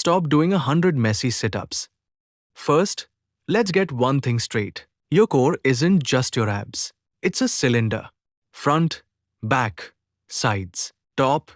stop doing 100 messy sit-ups. First, let's get one thing straight. Your core isn't just your abs. It's a cylinder. Front, back, sides, top,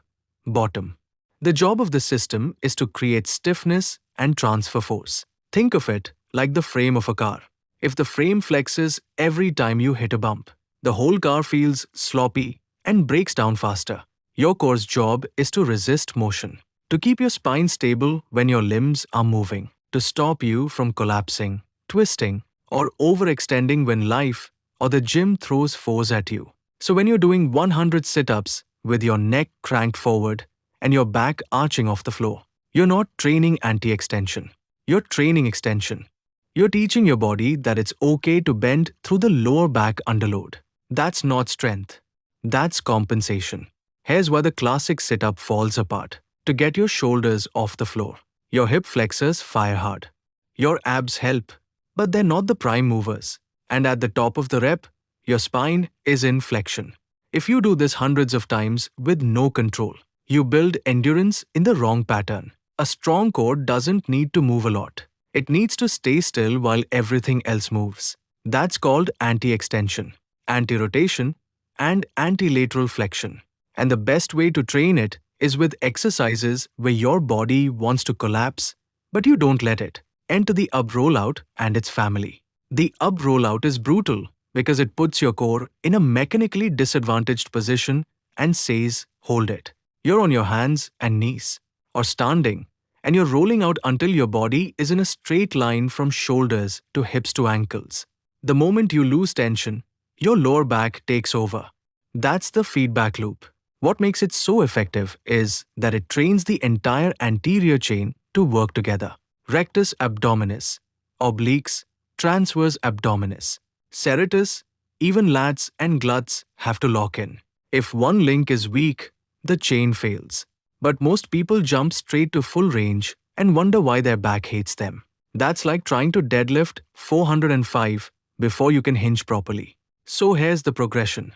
bottom. The job of the system is to create stiffness and transfer force. Think of it like the frame of a car. If the frame flexes every time you hit a bump, the whole car feels sloppy and breaks down faster. Your core's job is to resist motion, to keep your spine stable when your limbs are moving, to stop you from collapsing, twisting, or overextending when life or the gym throws force at you. So when you're doing 100 sit-ups with your neck cranked forward and your back arching off the floor, you're not training anti-extension. You're training extension. You're teaching your body that it's okay to bend through the lower back under load. That's not strength. That's compensation. Here's where the classic sit-up falls apart. To get your shoulders off the floor, your hip flexors fire hard. Your abs help, but they're not the prime movers. And at the top of the rep, your spine is in flexion. If you do this hundreds of times with no control, you build endurance in the wrong pattern. A strong core doesn't need to move a lot. It needs to stay still while everything else moves. That's called anti-extension, anti-rotation, and anti-lateral flexion. And the best way to train it is with exercises where your body wants to collapse, but you don't let it. Enter the up rollout and its family. The up rollout is brutal because it puts your core in a mechanically disadvantaged position and says, hold it. You're on your hands and knees, or standing, and you're rolling out until your body is in a straight line from shoulders to hips to ankles. The moment you lose tension, your lower back takes over. That's the feedback loop. What makes it so effective is that it trains the entire anterior chain to work together. Rectus abdominis, obliques, transverse abdominis, serratus, even lats and gluts have to lock in. If one link is weak, the chain fails. But most people jump straight to full range and wonder why their back hates them. That's like trying to deadlift 405 before you can hinge properly. So here's the progression.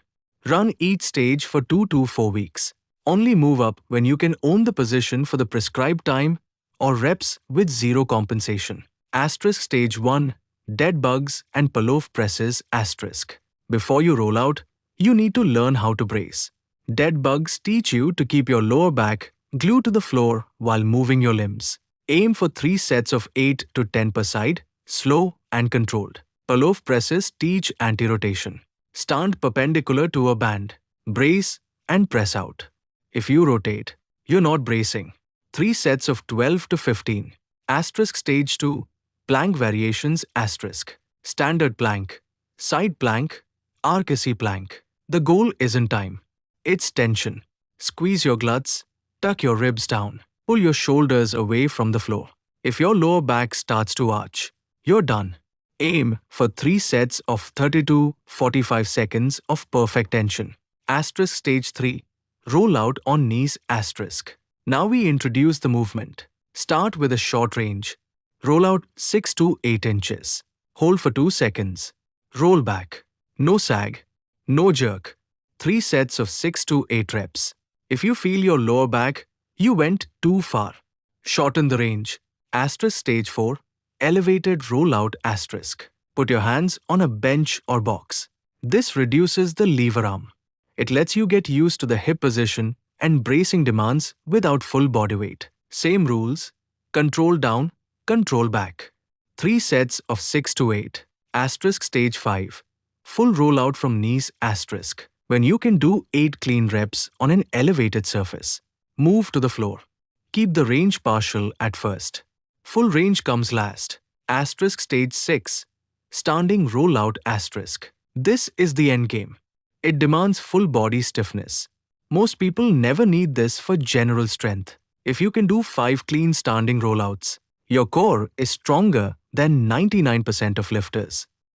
Run each stage for 2 to 4 weeks. Only move up when you can own the position for the prescribed time or reps with zero compensation. Asterisk stage 1, dead bugs and pulloff presses asterisk. Before you roll out, you need to learn how to brace. Dead bugs teach you to keep your lower back glued to the floor while moving your limbs. Aim for 3 sets of 8 to 10 per side, slow and controlled. Pulloff presses teach anti-rotation. Stand perpendicular to a band, brace and press out. If you rotate, you're not bracing. 3 sets of 12 to 15. Asterisk stage 2, plank variations asterisk. Standard plank, side plank, arcasi plank. The goal isn't time. It's tension. Squeeze your glutes, tuck your ribs down, pull your shoulders away from the floor. If your lower back starts to arch, you're done. Aim for 3 sets of 30 to 45 seconds of perfect tension. Asterisk stage 3, roll out on knees asterisk. Now we introduce the movement. Start with a short range. Roll out 6 to 8 inches. Hold for 2 seconds. Roll back. No sag. No jerk. 3 sets of 6 to 8 reps. If you feel your lower back, you went too far. Shorten the range. Asterisk stage 4, elevated rollout asterisk. Put your hands on a bench or box. This reduces the lever arm. It lets you get used to the hip position and bracing demands without full body weight. Same rules. Control down, control back. 3 sets of 6 to 8. Asterisk stage 5. Full rollout from knees asterisk. When you can do 8 clean reps on an elevated surface. Move to the floor. Keep the range partial at first. Full range comes last. Asterisk stage 6. Standing rollout asterisk. This is the end game. It demands full body stiffness. Most people never need this for general strength. If you can do 5 clean standing rollouts, your core is stronger than 99% of lifters.